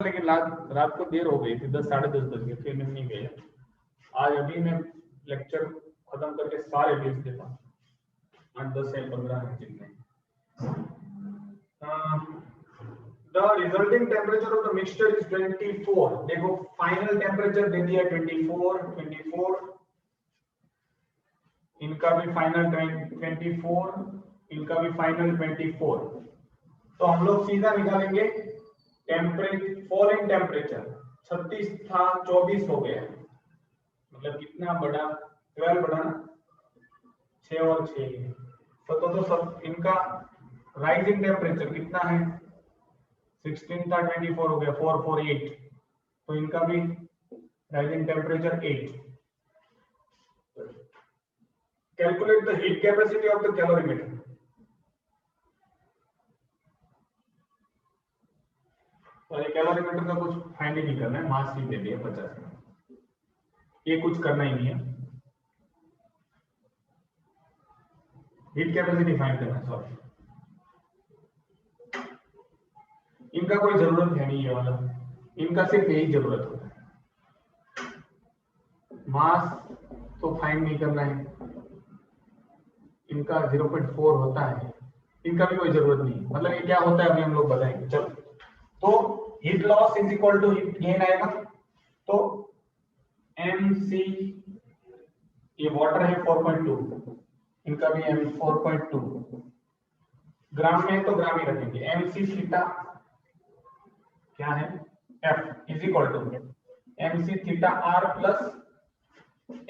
लेकिन रात को देर हो गई थी, 10 साढ़े 10 बज गए, फिर मैं नहीं गया। आज अभी मैं लेक्चर खत्म करके सारे भेज देता हूँ, 8 10 या 15 है जितने। The resulting temperature of the mixture is 24। देखो फाइनल टेम्परेचर दे दिया 24, इनका भी फाइनल 24, इनका भी फाइनल 24। तो हम लोग सीधा निकालेंगे टेम्परेचर, फॉल इन टेम्परेचर 36 था 24 हो गया, मतलब कितना बढ़ा, 12 बढ़ा ना, 6 और 6 तो सब इनका राइज इन टेम्परेचर कितना है, 16 था 24 हो गया, 4 4 8, तो इनका भी rise in temperature 8। Calculate the heat capacity of the calorimeter. और ये कैलोरीमीटर का कुछ फाइंड ही नहीं करना है, मास ही दे दिया 50 में, ये कुछ करना ही नहीं है, हीट कैपेसिटी फाइंड करना है। सॉरी, इनका कोई जरूरत है नहीं ये वाला, इनका सिर्फ यही जरूरत होता है, मास तो फाइंड नहीं करना है, इनका 0.4 होता है, इनका भी कोई जरूरत नहीं, मतलब ये क्या होता है अभी हम लोग बताएंगे। चलो, तो heat loss is equal to heat gain आएगा, तो mc, ये वाटर है 4.2, इनका भी m 4.2, ग्राम में तो ग्राम ही रखेंगे, mc थीटा क्या है, f is equal to mc theta r plus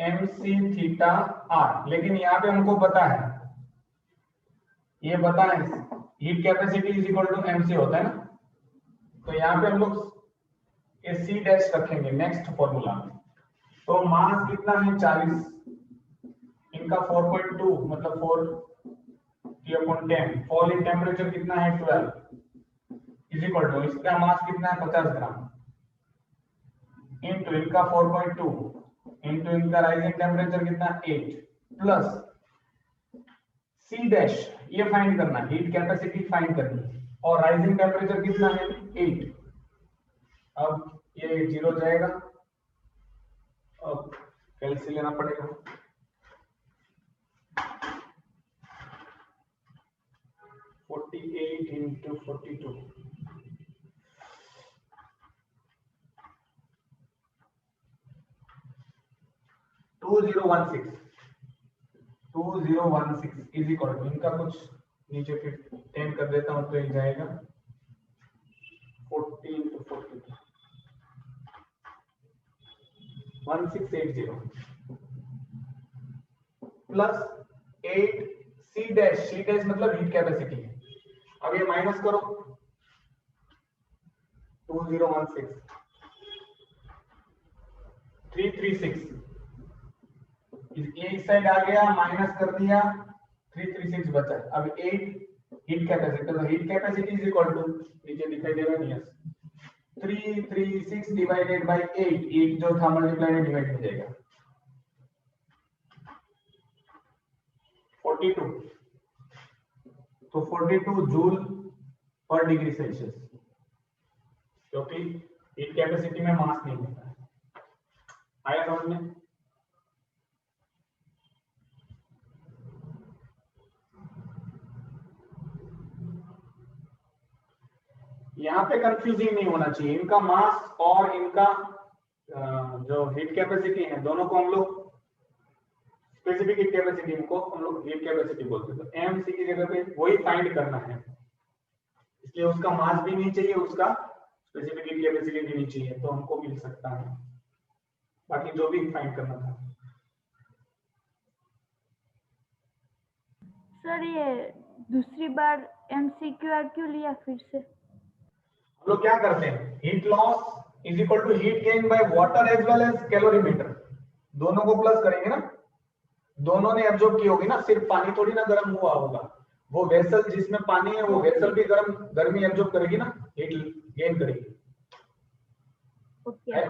mc theta r। लेकिन यहाँ पे हमको पता है, ये पता है heat capacity is equal to mc होता है ना, तो यहाँ पे हम लोग ये c डैश रखेंगे नेक्स्ट फॉर्मूला में। तो मास कितना है 40, इनका 4.2 मतलब 4/10, फॉल इन टेम्परेचर कितना है 12 इज इक्वल टू, इसका मास कितना है 50 ग्राम, इनटू इनका 4.2 इनटू इनका राइजिंग टेम्परेचर कितना 8 प्लस सी डैश, ये फाइंड करना, हीट कैपेसिटी फाइंड करनी, और राइजिंग टेम्परेचर कितना है 8। अब ये 0 जाएगा, अब कैलसी लेना पड़ेगा, 48 into 42, 2016 इज इक्वल टू, इनका कुछ नीचे फिर 10 कर देता हूं तो ये जाएगा 40 into 42, 1680 प्लस 8 सी डैश मतलब हीट कैपेसिटी है। अब ये माइनस करो, 2016 336, ये इस साइड आ गया, माइनस कर दिया, 336 बचा। अब 8 हीट कैपेसिटी, तो heat capacity is equal to, नीचे दिखाई दे रहा है, 336 डिवाइडेड बाय 8, एक जो था मल्टीप्लाई में डिवाइड हो जाएगा 42, तो 42 जूल पर डिग्री सेल्सियस, क्योंकि हीट कैपेसिटी में मास नहीं होता है। आया समझ में? यहाँ पे कंफ्यूजिंग नहीं होना चाहिए, इनका मास और इनका जो हीट कैपेसिटी है, दोनों को हम लोग स्पेसिफिक हीट कैपेसिटी, इनको हम लोग हीट कैपेसिटी बोलते हैं, तो एमसी की जगह पे वही फाइंड करना है, इसलिए उसका मास भी नहीं चाहिए, उसका स्पेसिफिक हीट कैपेसिटी भी नहीं चाहिए, तो हमको मिल सकता है, बाकी जो भी फाइंड करना था। सर ये दूसरी बार एमसीक्यू क्यों लिया फिर से? हम लोग क्या करते हैं, heat loss is equal to heat gain by water as well as calorimeter, दोनों को प्लस करेंगे ना, दोनों ने एब्जॉर्ब की होगी ना, सिर्फ पानी थोड़ी ना गर्म हुआ होगा, वो वेसल जिसमें पानी है वो वेसल भी गर्मी एब्जॉर्ब करेगी ना, हीट गेन करेगी। ओके,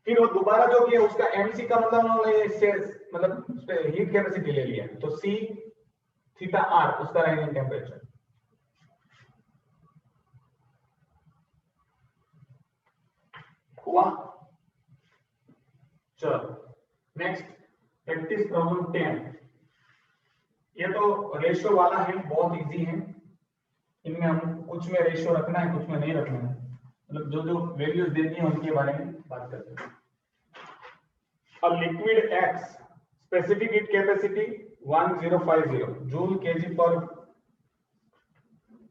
फिर वो दोबारा जो किया उसका एमसी का मतलब उन्होंने मतलब हीट कैपेसिटी ले लिया, तो सी थीटा आर उसका राइजिंग टेम्परेचर। हुआ। चलो नेक्स्ट प्रैक्टिस प्रॉब्लम 10। ये तो रेशियो वाला है, बहुत इजी है। इनमें हम कुछ में रेशियो रखना है, कुछ में नहीं रखना है, मतलब जो जो वैल्यूज देनी है उनके बारे में बात करते हैं। A liquid X specific heat capacity 1050 joule kg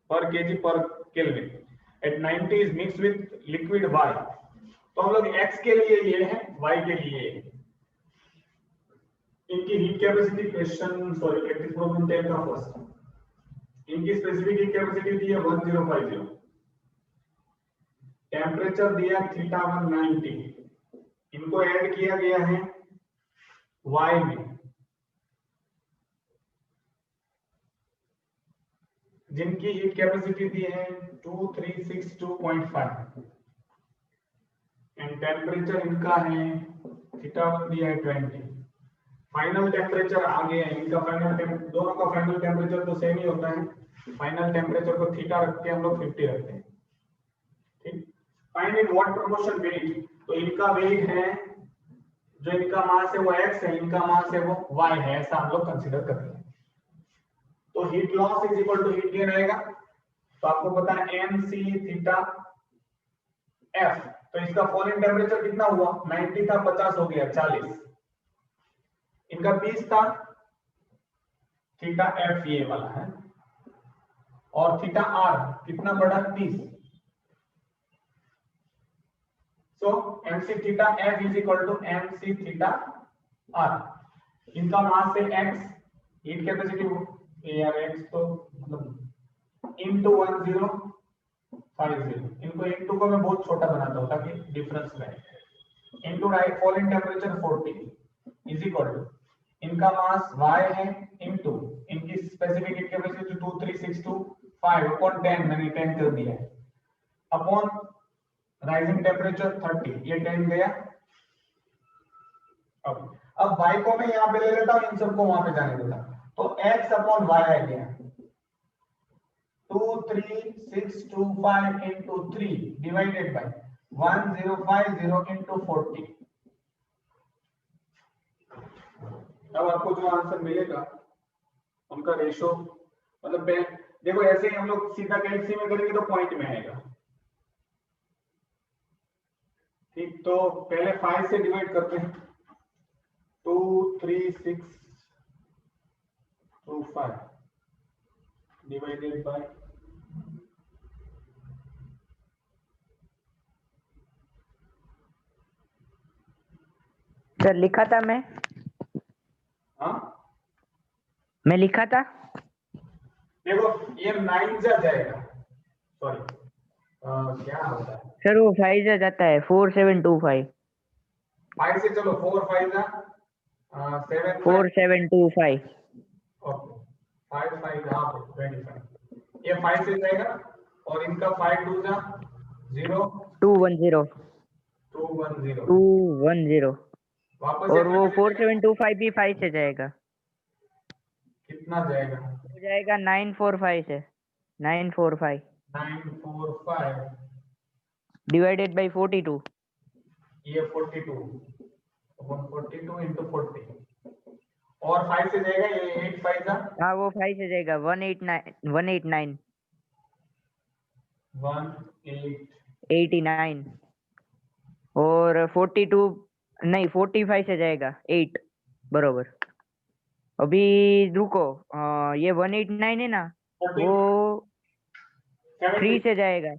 per kg per Kelvin at 90 is mixed with liquid Y। तो हम लोग X के लिए ये है, Y के लिए ये है। इनकी heat capacity question sorry practice problem 10 का फर्स्ट। इनकी स्पेसिफिक हीट कैपेसिटी दी है 1050, टेम्परेचर दिया थीटा 190, इनको ऐड किया गया है Y में, जिनकी हीट कैपेसिटी दी है 2362.5 एंड टेम्परेचर इनका है थीटा 1 दिया है 20। फाइनल टेम्परेचर आ गया है इनका, दोनों का फाइनल टेम्परेचर तो सेम ही होता है। फाइनल टेम्परेचर को थीटा रख के हम लोग 50 रखते हैं, ठीक। Find in what proportion weight, तो इनका वेट है, जो इनका मास है वो x है, इनका मास है वो y है, ऐसा हम लोग कंसीडर करते हैं। तो heat loss is equal to heat gain आएगा। तो आपको पता है mc थीटा f, तो इसका फॉलिंग टेम्परेचर कितना हुआ, 90 था 50 हो गया 40, इनका 20 था, थीटा f ये वाला है, और थीटा r कितना बढ़ा 30। So mc theta f is equal to mc theta r। इनका मास है x, हीट कैपेसिटी यार x तो मतलब इनटू 1050, इनको इनटू को मैं बहुत छोटा बनाता हूं ताकि डिफरेंस रहे। Into right falling temperature 40 is equal to इनका मास y है इनटू इनकी स्पेसिफिक हीट कैपेसिटी 2362.5 अपॉन 10, मैंने 10 कर दिया है, अपॉन राइजिंग टेम्परेचर 30, ये 10 गया। अब y को मैं यहां पे ले लेता हूं, इन सबको वहां पे जाने देता हूं, तो x अपॉन y आ गया 23625 into 3 divided by 1050 into 40। अब आपको जो आंसर मिलेगा उनका रेशो, मतलब देखो ऐसे ही हम लोग सीधा कैलसी में करेंगे तो पॉइंट में आएगा, ठीक। तो पहले 5 से डिवाइड करते हैं, 23625 डिवाइडेड बाय सर लिखा था मैं, हाँ मैं लिखा था। देखो ये 9 जा जाएगा, सॉरी क्या होता है सर वो 5 जा जाता है, 4725। 5 से चलो 4 5 जा 7 4725। ओके 5 5 हां 25, ये 5 से जाएगा और इनका 5 2 जा 0 210 210 210, वापस और वो 25 4725 भी 5 से जाएगा, कितना जाएगा, हो जाएगा 945 से 945 945 डिवाइडेड बाय 42। ये 42 142 into 40 और 5 से जाएगा, ये 8 5 जा हाँ वो 5 से जाएगा 189 89, और 42 नहीं 45 से जाएगा 8 बरोबर। अभी रुको, ये 189 है ना, वो 3 से जाएगा,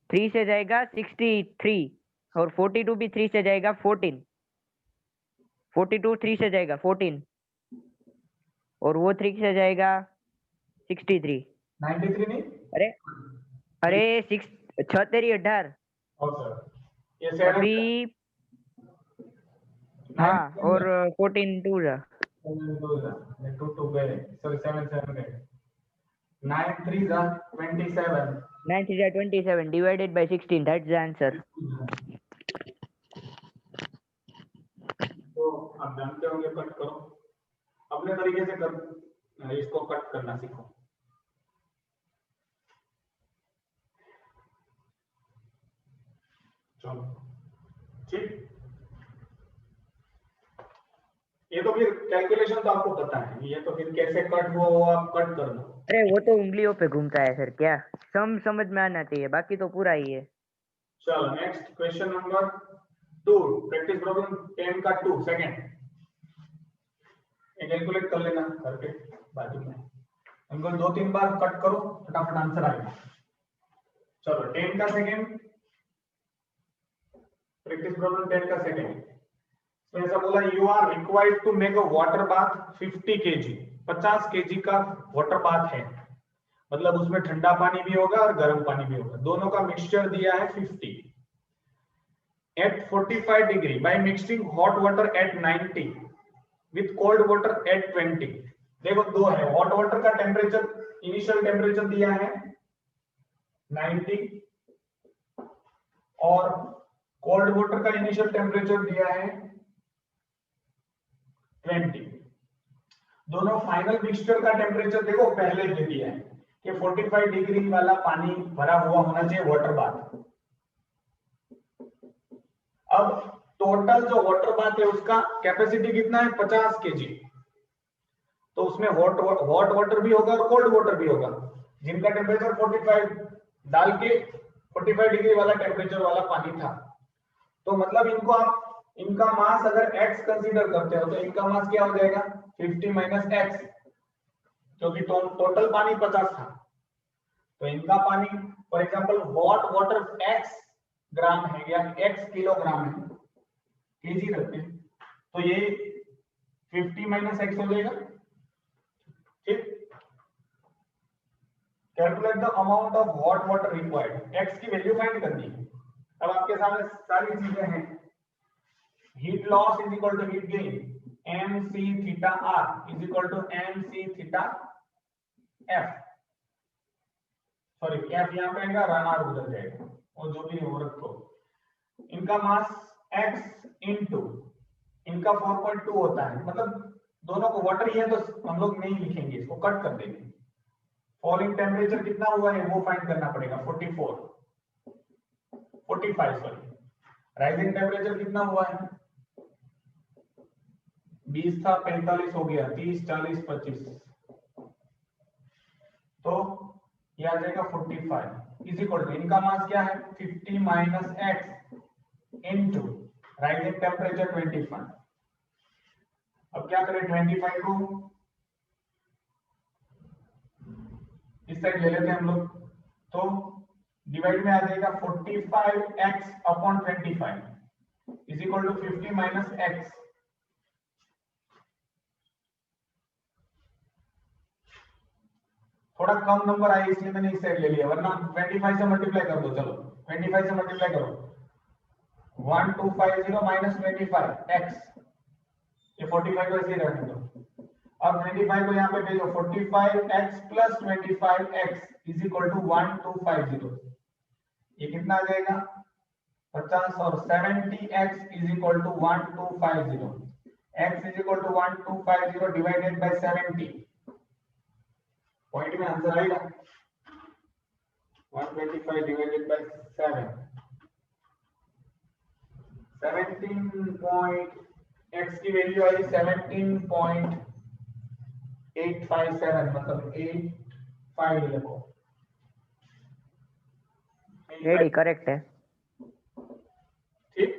3 से जाएगा 63, और 42 भी 3 से जाएगा 14, 42 3 से जाएगा 14, और वो 3 से जाएगा 63। 93 नहीं, अरे अरे 6 76 18 और सर ये 7 अभी, हाँ, और 14 2 जा 2 2 गए, सॉरी 7 7 गए, 9 3 जा 27 9 3 जा 27 divided by 16, that's the answer. तो आप जानते होंगे, कट करो अपने तरीके से, कर इसको कट करना सीखो। चलो ठीक, ये तो फिर कैलकुलेशन तो आपको पता है, ये तो फिर कैसे कट हुआ वो आप कट कर दो। अरे वो तो उंगलियों पे घूमता है सर, क्या सम समझ में आना चाहिए, बाकी तो पूरा ही है। चलो next question number 2, practice problem 10 का 2 सेकंड। ये कैलकुलेट कर लेना करके बाजू में, इनको 2-3 बार कट करो, फटाफट आंसर आएगा। चलो 10 का सेकंड, प्रैक्टिस प्रॉब्लम 10 का सेकंड। तो ऐसा बोला, you are required to make a water bath 50 kg, 50 kg का वाटर बाथ है, मतलब उसमें ठंडा पानी भी होगा और गर्म पानी भी होगा, दोनों का मिक्सचर दिया है 50 at 45 degree by mixing hot water at 90 with cold water at 20। देखो दो है, हॉट वाटर का टेम्परेचर इनिशियल टेम्परेचर दिया है 90 और कोल्ड वाटर का इनिशियल टेम्परेचर दिया है 20। दोनों फाइनल मिक्सचर का टेम्परेचर देखो पहले दे दिया है कि 45 डिग्री वाला पानी भरा हुआ होना चाहिए वाटर बाथ। अब टोटल जो वाटर बाथ है उसका कैपेसिटी कितना है 50 kg, तो उसमें हॉट वाटर भी होगा और कोल्ड वाटर भी होगा, जिनका टेम्परेचर 45 डाल के 45 डिग्री वाला टेम्परेचर वाला पानी था। तो मतलब इनको आप, इनका मास अगर x कंसीडर करते हो तो इनका मास क्या हो जाएगा 50 माइनस x, क्योंकि टोटल पानी 50 था, तो इनका पानी for example hot water x ग्राम है या x किलोग्राम है, केजी रखते हैं, तो ये 50 माइनस x हो जाएगा। ठीक, calculate the amount of hot water required, x की वैल्यू फाइंड करनी है। अब आपके सामने सारी चीजें हैं, heat loss is equal to heat gain, mc theta r is equal to mc theta f, sorry f यहां पे आएगा, r उधर जाएगा, और जो भी हो रखो। इनका मास x इनटू इनका 4.2 होता है, मतलब दोनों को वाटर ही है तो हम लोग नहीं लिखेंगे, इसको कट कर देंगे। फॉलिंग टेम्परेचर कितना हुआ है वो फाइंड करना पड़ेगा, 45 सॉरी। राइजिंग टेम्परेचर कितना हुआ है, 20 था 45 हो गया, 30 40 25, तो ये आ जाएगा 45 इज इक्वल टू, इनका मास क्या है 50 minus x into rising temperature 25। अब क्या करें, 25 को इस साइड ले लेते हैं हम लोग, तो डिवाइड में आ जाएगा 45x upon 25 is equal to 50 minus x. थोड़ा कम नंबर आया इसलिए मैंने इस साइड ले लिया, वरना 25 से मल्टीप्लाई कर दो, चलो 25 से मल्टीप्लाई करो, 1250 माइनस 25 एक्स, ये 45 को ऐसे ही रहने दो। अब 25 को यहाँ पे भेजो, 45x plus 25x is equal to 1250, ये कितना आ जाएगा 50, और 70x is equal to 1250, x is equal to 1250 divided by 70, point में आंसर आएगा 125 डिवाइडेड बाय 7, 17 x की वैल्यू आई 17.857, मतलब 85 लिखो, रेडी, करेक्ट है। ठीक।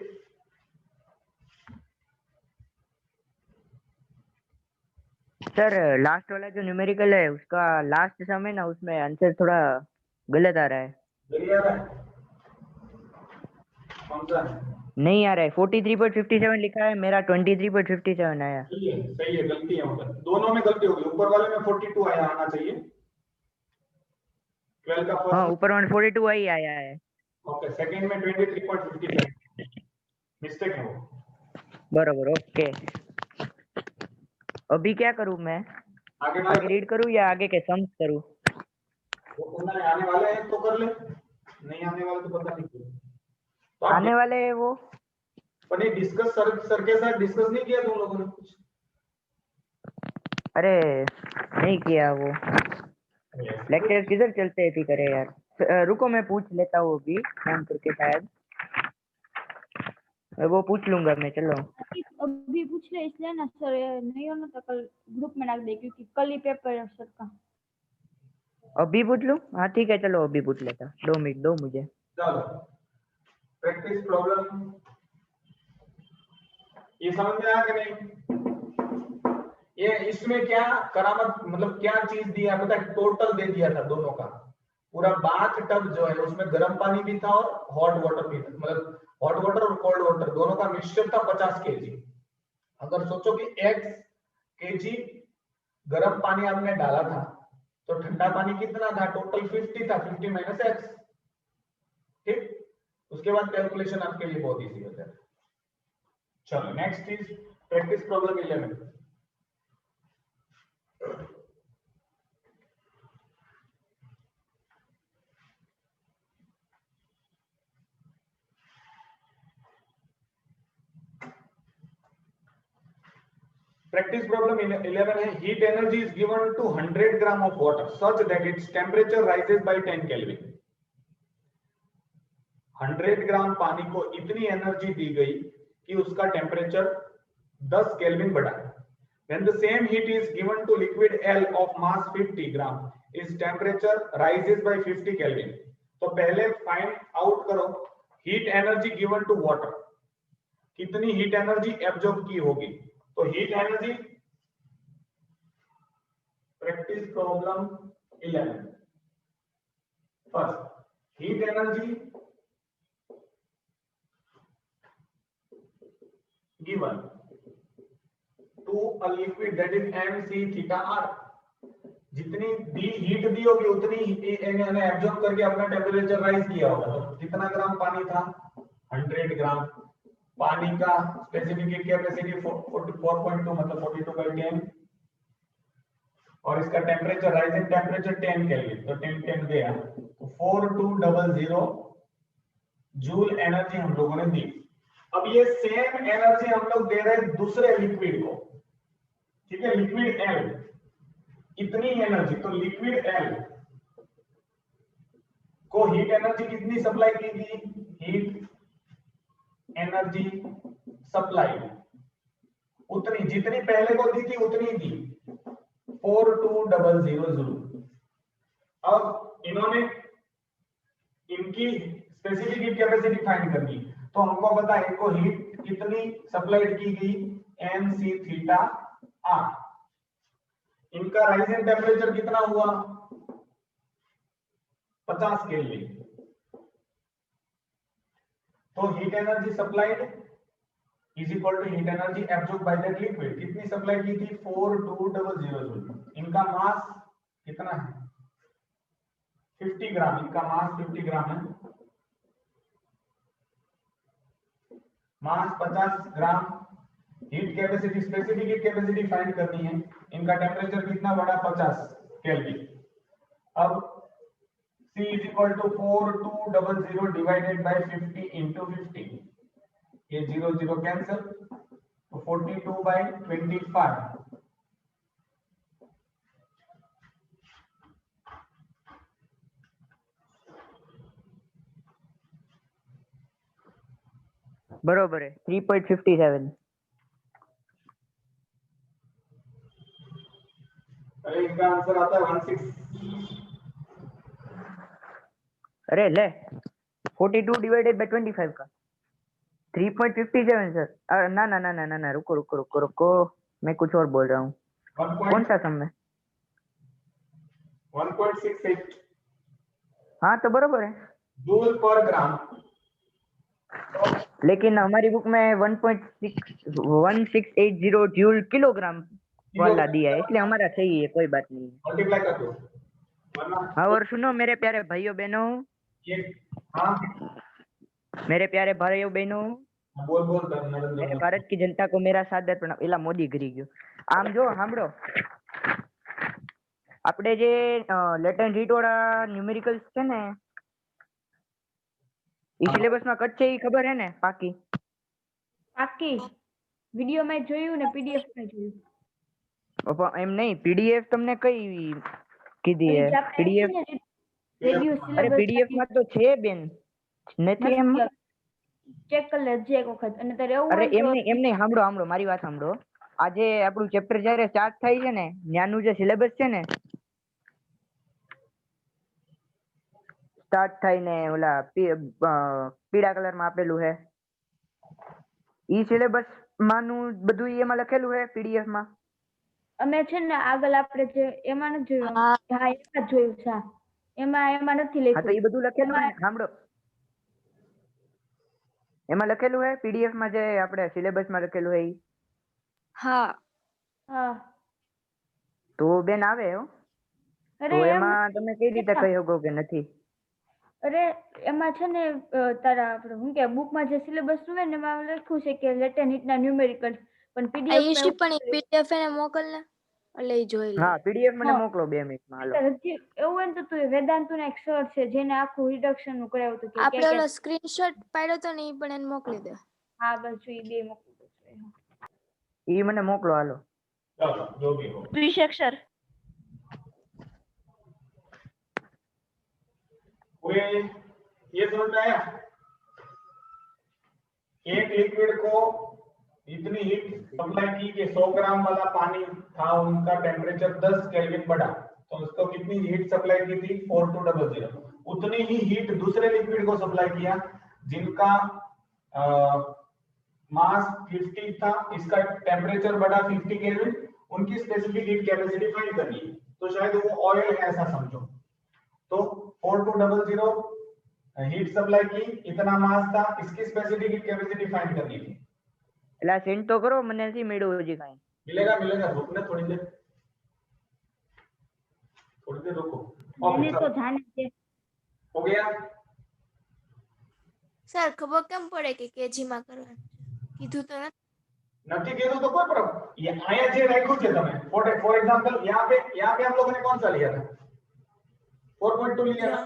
सर लास्ट वाला जो न्यूमेरिकल है उसका लास्ट सम है ना, उसमें आंसर थोड़ा गलत आ रहा है। जल्दी आ रहा है, कौन सा है? नहीं आ रहा है, 43.57 लिखा है, मेरा 23.57 आया। सही है, गलती है उधर, दोनों में गलती होगी, ऊपर वाले में 42 आया आना चाहिए, 12 का हाँ, फर्स्ट, ऊपर 142 ही आया है। ओके, सेकंड में 23.57 मिस्टेक है वो। बरोबर, ओके। अभी क्या करूँ मैं, आगे रीड करूँ या आगे के सम्स करूँ? वो करना है, आने वाले हैं तो कर ले, नहीं आने वाले तो पता नहीं क्यों, तो आने वाले है वो, पर ये डिस्कस सर के साथ डिस्कस नहीं किया तुम लोगों ने कुछ? अरे नहीं किया वो, लेक्चर किधर चलते हैं फिर यार। रुको मैं पूछ लेता हूँ अभी फोन करके शायद। वो पूछ लूंगा मैं, चलो। अभी पूछ ले, इसलिए ना सर नहीं होना तो कल ग्रुप में डाल दे, क्योंकि कल ही पेपर है सर का। अभी पूछ लूं? हाँ ठीक है, चलो अभी पूछ लेता, 2 मिनट दो मुझे। चलो प्रैक्टिस प्रॉब्लम, ये समझ में आया कि नहीं? ये इसमें क्या करामत, मतलब क्या चीज दिया पता है? टोटल दे दिया था दोनों का, पूरा बाथ टब जो है उसमें गर्म पानी भी था और हॉट वाटर भी था, मतलब हॉट वाटर और कोल्ड वाटर दोनों का मिक्सचर था 50 केजी। अगर सोचो कि x केजी गर्म पानी आपने डाला था तो ठंडा पानी कितना था? टोटल 50 था, 50 माइनस x। ठीक, उसके बाद कैलकुलेशन आपके लिए बहुत इजी हो जाएगा। चलो next is practice problem 11। Practice problem 11 है, heat energy is given to 100 gram of water such that its temperature rises by 10 Kelvin। 100 ग्राम पानी को इतनी एनर्जी दी गई कि उसका टेम्परेचर 10 केल्विन बढ़ा। When the same heat is given to liquid L of mass 50 gram, its temperature rises by 50 Kelvin। तो पहले find out करो heat energy given to water, कितनी हीट एनर्जी एब्जॉर्ब की होगी। तो heat energy, practice problem 11, first heat energy given to a liquid that is mc theta r। जितनी दी heat दी होगी उतनी इन्होंने एब्जॉर्ब करके अपना टेम्परेचर राइज किया होगा। तो कितना ग्राम पानी था? 100 ग्राम। पानी का स्पेसिफिक कैपेसिटी 44.2 मतलब 42/10, और इसका टेम्परेचर राइजिंग टेम्परेचर 10 केल्विन, तो 10 गया, तो 4200 जूल एनर्जी हम लोगों ने दी। अब ये सेम एनर्जी हम लोग दे रहे हैं दूसरे लिक्विड को, ठीक है, लिक्विड एल, इतनी एनर्जी। तो लिक्विड एल को हीट एनर्जी कितनी सप्लाई की थी? हीट एनर्जी सप्लाई उतनी जितनी पहले को दी थी उतनी दी, 4200 जूल। अब इन्होंने इनकी स्पेसिफिक हीट कैपेसिटी फाइंड करनी, तो हमको पता है इनको हीट कितनी सप्लाइड की गई? mc theta r। इनका राइजिंग टेम्परेचर कितना हुआ? 50 केल्विन। तो heat energy supplied is equal to heat energy absorb by that liquid. कितनी सप्लाई की थी? 4200 जूल। इनका मास कितना है? 50 ग्राम। इनका मास 50 ग्राम है, mass 50 gram. Heat capacity, specific heat capacity find करनी है। इनका टेम्परेचर कितना बढ़ा? 50 केल्विन। अब C is equal to 4200 divided by 50 into 50, ये 0 0 कैंसिल, तो 42/25। बरोबर है, 3.57। अरे इसका आंसर आता है 16। अरे ले, 42 डिवाइडेड बाय 25 का 3.57 सर। ना ना ना ना ना ना, रुको रुको रुको रुको, मैं कुछ और बोल रहा हूँ। कौन सा सम में? 1.68 हाँ तो बरोबर है, जूल पर ग्राम। लेकिन हमारी बुक में 1680 जूल किलोग्राम वाला दिया है, इसलिए हमारा सही है, कोई बात नहीं। मल्टीप्लाई कर दो वरना। हाँ, और सुनो मेरे प्यारे भाइयों बहनों, ये हाँ मेरे प्यारे भाइयों बहनों, बोल बोल मेरे नरेंद्र। भारत की जनता को मेरा सादर प्रणाम। एला मोदी કરી ગયો આમ જો સાંભળો, આપણે જે લેટ એન્ડ રીડ વાળા ન્યુમેરિકલ્સ છે ને, ઈ સિલેબસ માં કટ છે, ઈ ખબર હે ને? પાકી પાકી વિડિયો મેં જોયું ને પીડીએફ મેં જોયું। એમ નહીં, પીડીએફ તમને કઈ કીધી ઓલી હે? જે આપણે પીડીએફ, આપી ને રેડિયો અરે સિલેબસ પીડીએફ માં તો છે બેન, નથી એમ? ચેક કરી લેજે એક વખત અને તારે એવું અરે હોય તો એમને સાંભળો મારી વાત સાંભળો. આજે આપણું ચેપ્ટર જ્યારે સ્ટાર્ટ થાય છે ને ત્યાંનું જે સિલેબસ છે ને સ્ટાર્ટ થઈને ઓલા પીળા કલરમાં આપેલું છે ઈ સિલેબસ માંનું બધું એમાં લખેલું છે પીડીએફ માં. અમે છે ને આગળ આપણે જે એમાં નથી જોયું. હા હા એમાં જ જોયું છે. એમાં નથી હા તો લખ્યું. એ બધું લખેલું છે ને સાંભળો એમાં લખેલું છે પીડીએફ માં જે આપણે સિલેબસ માં લખેલું છે ઈ. હા હા તો બેન આવે હો. અરે તો એમ એમાં તમે કઈ રીતે કહી શકો કે નથી? અરે એમાં છે ને તારા આપણે શું કે બુકમાં જે સિલેબસ હોય ને એમાં લખ્યું છે કે લેટ એન્ડ હિટના ન્યુમેરિકલ પણ પીડીએફ આયુષી પણ પીડીએફ એને મોકલને એટલે ઈ જોઈ લે. હા પીડીએફ મને હા. મોકલો 2 મિનિટમાં હાલો. એવું હોય ને તો તું વેદાંતુનો એક સર છે જેને આખું રિડક્શન નું કરાવ્યું હતું કે આપણે કે ઓલો સ્ક્રીનશોટ પાડ્યો તો ને ઈ પણ એને મોકલી દે. હા બસ જો ઈ બે મોકલી દો. ઈ મને મોકલો હાલો. चलो जो भी हो વિશેક સર कोई ये समझ में आया? एक लिक्विड को इतनी हीट सप्लाई की कि 100 ग्राम वाला पानी था उनका टेम्परेचर 10 केल्विन बढ़ा तो उसको कितनी हीट सप्लाई की थी 4200. उतनी ही हीट दूसरे लिक्विड को सप्लाई किया जिनका मास 50 था, इसका टेम्परेचर बढ़ा 50 केल्विन, उनकी स्पेसिफिक हीट कैपेसिटी फाइंड करनी है. तो शायद वो ऑयल है ऐसा समझो. तो 4200 हीट सप्लाई की, इतना मास था, इसकी स्पेसिफिक हीट कैपेसिटी फाइंड करनी थी. એટલે સેન્ડ તો કરો મને નથી મળ્યું હજી કાંઈ. मिलेगा मिलेगा रुकना थोड़ी देर रुको. એને ओके તો જાણે છે. हो गया. સર ખબર કેમ પડે કે કેજી માં કરવાનું કીધું તો નથી. નથી કીધું तो कोई प्रॉब्लम. ये आया जे राખ્યું છે તમે. फॉर एग्जांपल यहाँ पे हम लोगों ने कौन सा लिया था 4.2 लिया था.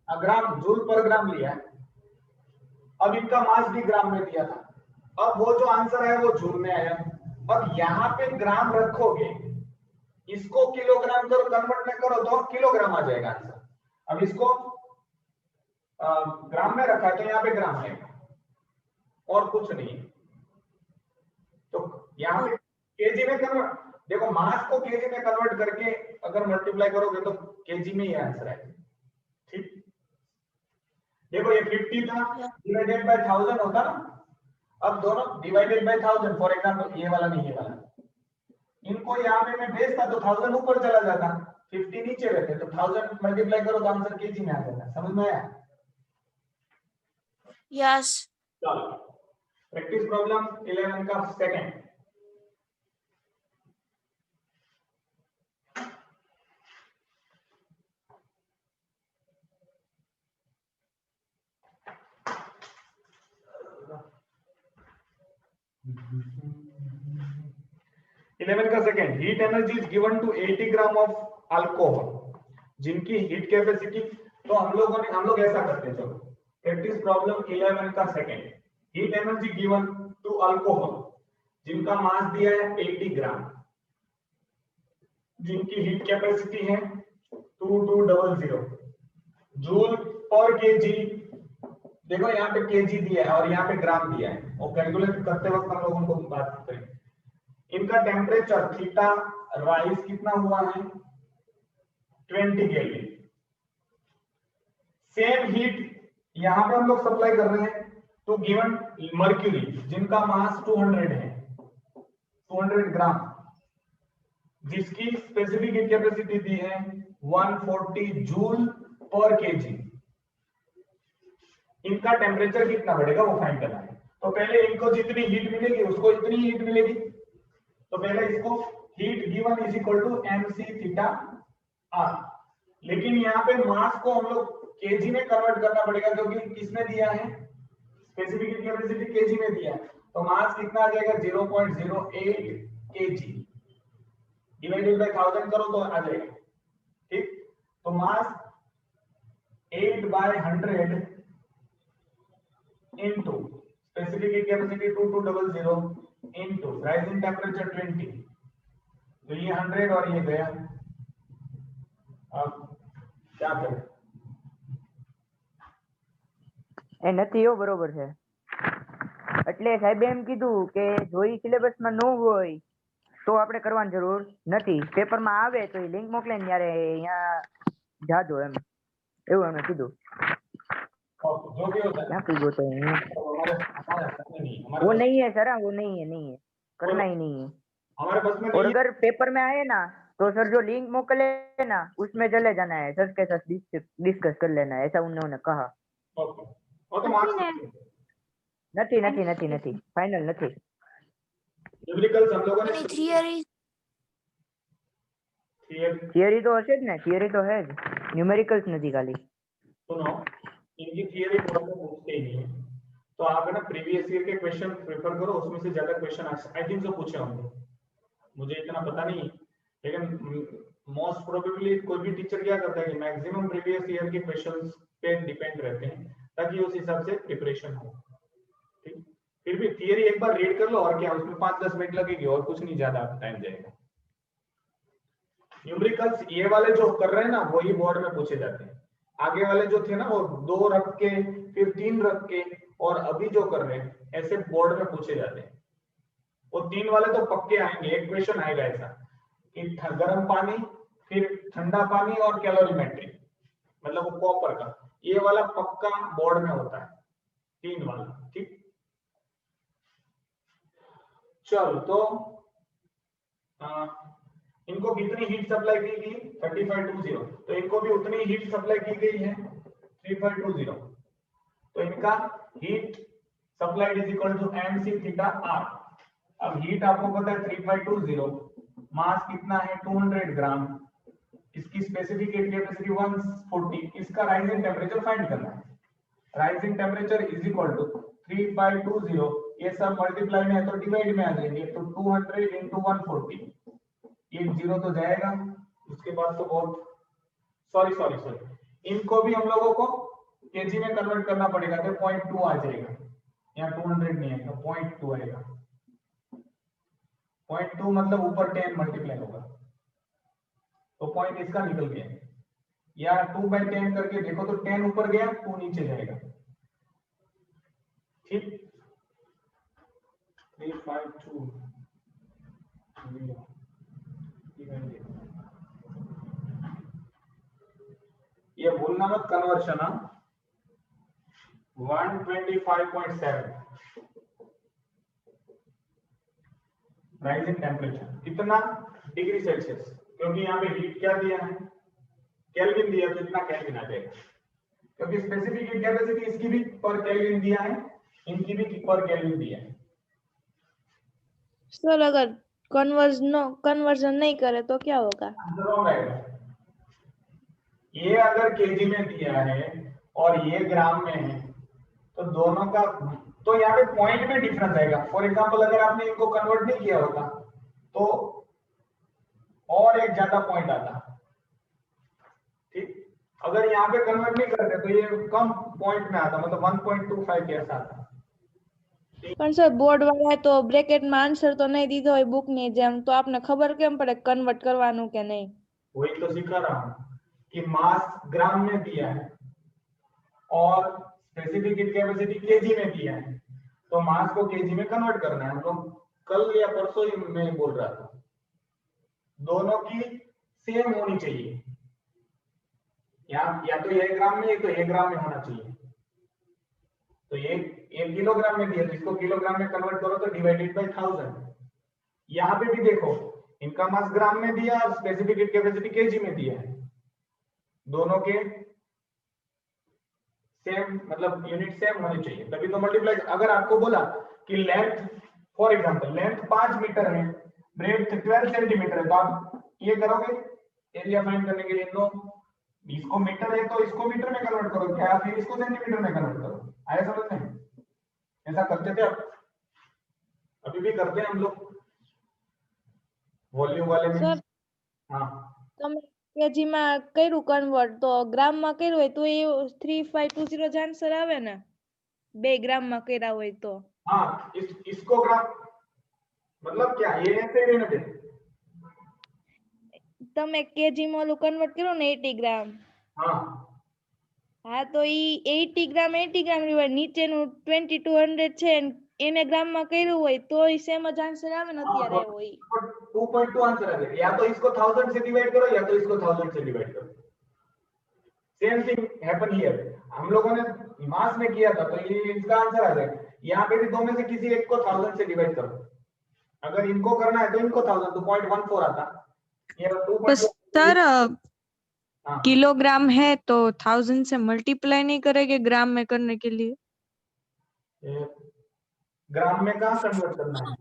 ग्राम जूल पर ग्राम लिया है. अब इनका मास भी ग्राम में दिया था. अब वो जो आंसर है वो जूल में आया. अब यहाँ पे ग्राम रखोगे, इसको किलोग्राम करो, कन्वर्ट में करो तो किलोग्राम आ जाएगा आंसर. अब इसको ग्राम में रखा है तो यहाँ पे ग्राम आएगा और कुछ नहीं. तो यहाँ पे केजी में कन्वर्ट, देखो मास को केजी में कन्वर्ट करके अगर मल्टीप्लाई करोगे तो केजी में ही आंसर आएगा. ठीक. देखो ये 50 था डिवाइडेड बाय 1000 होता ना. अब दोनों डिवाइडेड बाय 1000 फॉर एग्जांपल ये वाला नहीं ये वाला. इनको यहाँ पे मैं भेजता तो 1000 ऊपर चला जाता, 50 नीचे रहते तो 1000 मल्टीप्लाई करो तो आंसर केजी में आ जाता. समझ में आया? યસ चलो प्रैक्टिस प्रॉब्लम 11 का सेकंड. इलेवन का second. Heat energy is given to 80 gram of alcohol जिनकी हीट कैपेसिटी. तो हम लोग ऐसा करते हैं. चलो प्रैक्टिस प्रॉब्लम 11 का second. Heat energy given to alcohol जिनका मास दिया है 80 ग्राम, जिनकी हीट कैपेसिटी है 2200 जूल पर केजी. देखो यहाँ पे केजी दिया है और यहाँ पे ग्राम दिया है और कैलकुलेट करते वक्त हम लोग उनको बात करेंगे. इनका टेम्परेचर थीटा राइज कितना हुआ है 20 केल्विन. सेम हीट यहां पे हम लोग सप्लाई कर रहे हैं तो गिवन मर्क्यूरी जिनका मास 200 है 200 ग्राम, जिसकी स्पेसिफिक हीट कैपेसिटी दी है 140 जूल पर केजी. इनका टेम्परेचर कितना बढ़ेगा वो फाइंड करना है. तो पहले इनको जितनी हीट मिलेगी उसको इतनी हीट मिलेगी. तो पहले इसको heat given is equal to mc theta r. लेकिन यहाँ पे मास को हम लोग केजी में कन्वर्ट करना पड़ेगा क्योंकि किसमें दिया है स्पेसिफिक हीट कैपेसिटी केजी में दिया है. तो मास कितना आ जाएगा 0.08 केजी डिवाइडेड बाय 1000 करो तो आ जाएगा. ठीक. तो मास 8/100 into specific heat capacity 2200 into rising temperature 20. तो ये 100 और ये गया. अब क्या करें? એ નથી હો બરોબર છે. એટલે સાહેબે એમ કીધું કે જો ઈ સિલેબસમાં ન હોય તો આપણે કરવાની જરૂર નથી, પેપરમાં આવે તો એ લિંક મોકલે ને ત્યારે અહીંયા જાજો એમ, એવું એમણે કીધું. ओके, जो भी होता है क्या पूछो तो है? तो हमारे हमारे हाथ में नहीं है, वो हमारे नहीं है सर, वो नहीं है, नहीं है, करना ही नहीं है। हमारे बस में और नहीं है। अगर पेपर में आए ना तो सर जो लिंक मोकले ना उसमें चले जाना है, सर के साथ डिस्कस कर लेना है, ऐसा उन्होंने कहा। ओके, वो तो નથી मार्क्स ને નથી નથી નથી નથી फाइनल નથી। न्यूमेरिकल्स हम लोगों ने એની થિયરી थियरी तो હશે જ ને, थियरी तो है જ, न्यूमेरिकल्स નથી खाली। सुनो, इनकी थियरी बहुत में पूछते ही नहीं है, तो आप है ना प्रीवियस ईयर के क्वेश्चन प्रेफर करो, उसमें से ज्यादा क्वेश्चन आई थिंक जो पूछे होंगे, मुझे इतना पता नहीं, लेकिन मोस्ट प्रोबेबली कोई भी टीचर क्या करता है कि मैक्सिमम प्रीवियस ईयर के क्वेश्चंस पे डिपेंड रहते हैं ताकि उस हिसाब से प्रिपरेशन हो। ठीक, फिर भी थियरी एक बार रीड कर लो, और क्या उसमें 5-10 मिनट लगेगी और कुछ नहीं, ज्यादा टाइम जाएगा। न्यूमेरिकल्स ये वाले जो कर रहे हैं ना वही बोर्ड में पूछे जाते हैं, आगे वाले जो थे ना वो 2 रख के फिर 3 रख के और अभी जो कर रहे हैं ऐसे बोर्ड में पूछे जाते हैं। वो 3 वाले तो पक्के आएंगे, एक क्वेश्चन आएगा ऐसा कि गर्म पानी फिर ठंडा पानी और कैलोरीमेट्री, मतलब वो कॉपर का, ये वाला पक्का बोर्ड में होता है, 3 वाला। ठीक, चलो तो इनको कितनी हीट सप्लाई की गई 3520, तो इनको भी उतनी हीट सप्लाई की गई है 3520, तो इनका heat supplied is equal to mc theta r। अब हीट आपको पता है 3520, मास कितना है 200 ग्राम, इसकी स्पेसिफिक हीट कैपेसिटी 140, इसका राइजिंग टेम्परेचर फाइंड करना है। Rising temperature is equal to 3520, ये सब मल्टीप्लाई में है तो डिवाइड में आ जाएंगे, तो 200 into 140, एक जीरो तो जाएगा, उसके बाद तो बहुत सॉरी इनको भी हम लोगों को केजी में कन्वर्ट करना पड़ेगा, तो 0.2 आ जाएगा, यहाँ 200 नहीं आएगा, 0.2 आएगा। 0.2 मतलब ऊपर 10 मल्टीप्लाई होगा, तो पॉइंट इसका निकल गया, या 2/10 करके देखो तो 10 ऊपर गया 2 नीचे जाएगा। ठीक, 352 ये भूलना मत कन्वर्शन, 125.7 राइजिंग टेम्परेचर कितना डिग्री सेल्सियस, क्योंकि यहाँ पे हीट क्या दिया है केल्विन दिया, तो इतना केल्विन आ जाएगा, क्योंकि स्पेसिफिक हीट कैपेसिटी इसकी भी पर केल्विन दिया है, इनकी भी पर केल्विन दिया है। सर अगर कन्वर्जन नहीं करे तो क्या होगा? ये अगर केजी में दिया है और ये ग्राम में है, तो दोनों का तो यहाँ पे पॉइंट में डिफरेंस आएगा। फॉर एग्जांपल अगर आपने इनको कन्वर्ट नहीं किया होता तो और एक ज्यादा पॉइंट आता। ठीक, अगर यहाँ पे कन्वर्ट नहीं करते तो ये कम पॉइंट में आता, मतलब 1.25 के ऐसा आता। પણ સર બોર્ડ વાળાએ તો બ્રેકેટમાં આન્સર તો નહીં દીધો હોય બુક ની જેમ, તો આપને ખબર કેમ પડે કન્વર્ટ કરવાનું કે નહીં? वही तो सिखा रहा हूँ कि मास ग्राम में दिया है और स्पेसिफिक हीट कैपेसिटी केजी में दिया है, तो मास को केजी में कन्वर्ट करना है। हम लोग कल या परसों ही मैं बोल रहा था, दोनों की सेम होनी चाहिए, या तो ये ग्राम में, तो ये ग्राम में होना चाहिए। तो ये 1 किलोग्राम में दिया तो इसको किलोग्राम में कन्वर्ट करो तो डिवाइडेड बाय 1000। यहाँ पे भी देखो इनका मास ग्राम में दिया और स्पेसिफिक हीट कैपेसिटी केजी में दिया है, दोनों के सेम मतलब यूनिट सेम होने चाहिए, तभी तो मल्टीप्लाई। अगर आपको बोला कि length for example length 5 metre है, ब्रेड्थ 12 सेंटीमीटर है, तो आप ये करोगे एरिया फाइंड करने के लिए, तो इसको मीटर है तो इसको मीटर में कन्वर्ट करो, क्या फिर इसको सेंटीमीटर में कन्वर्ट करो। आया समझ में? ऐसा करते थे आप, अभी भी करते हैं हम लोग वॉल्यूम वाले में। સર हाँ તમે કેજી માં કર્યું કન્વર્ટ તો ગ્રામ માં કર્યું હોય તો એ 3520 જ આન્સર આવે ને, 2 ગ્રામ માં કર્યા હોય તો? हाँ, इसको ग्राम मतलब क्या, ये ऐसे ही नहीं। તમે કેજી માં ઓલું કન્વર્ટ કર્યું ને 80 ગ્રામ, हाँ હા તો ઈ 80 ગ્રામ રેવાય, નીચેનું 2200 છે એને ગ્રામમાં કર્યું હોય તો સેમ જ આન્સર આવે ને અત્યારે એવો ઈ 2.2 आंसर आ जाएगा, या तो इसको 1000 से डिवाइड करो या तो इसको 1000 से डिवाइड करो। सेम थिंग हैपन हियर, हम लोगों ने मास में किया था तो ये इसका आंसर आ जाएगा। यहाँ पे भी दो में से किसी एक को 1000 से डिवाइड करो, अगर इनको करना है तो इनको 1000 तो 0.14 आता, ये 2.2 बस सर हाँ किलोग्राम है तो 1000 से मल्टीप्लाई नहीं करेंगे ग्राम में करने के लिए? ये ग्राम में कहाँ कन्वर्ट करना है,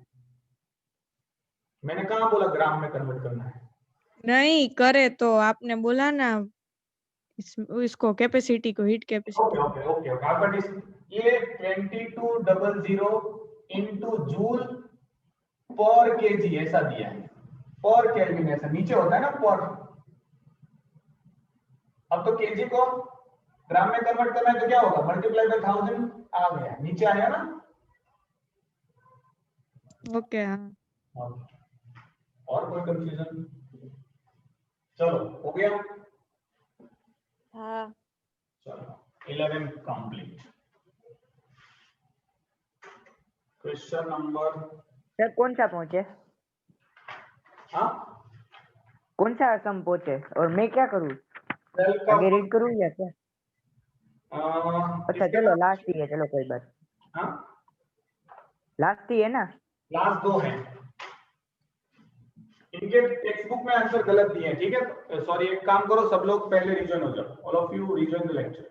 मैंने कहाँ बोला ग्राम में कन्वर्ट करना है। नहीं करे तो आपने बोला ना इसको कैपेसिटी को heat capacity. Okay okay okay okay, आपका ये 2200 इनटू जूल पर केजी ऐसा दिया है, पर केल्विन ऐसा नीचे होता है ना पर। अब तो केजी को ग्राम में कन्वर्ट करना है तो क्या होगा, मल्टीप्लाई बाय 1000 आ गया, नीचे आया ना। ओके हाँ। और कोई कंफ्यूजन? चलो हो गया, હા चलो 11 कंप्लीट। क्वेश्चन नंबर सर कौन सा पहुंचे, हाँ कौन सा सम पहुंचे और मैं क्या करूँ, सेल का आगे रीड करूँ या क्या? अच्छा चलो लास्ट ही है, चलो कोई बात, हाँ लास्ट ही है ना। लास्ट दो हैं, इनके टेक्स्ट बुक में आंसर गलत दिए हैं, ठीक है। सॉरी, एक काम करो सब लोग पहले रिजन हो जाओ, all of you rejoin the lecture.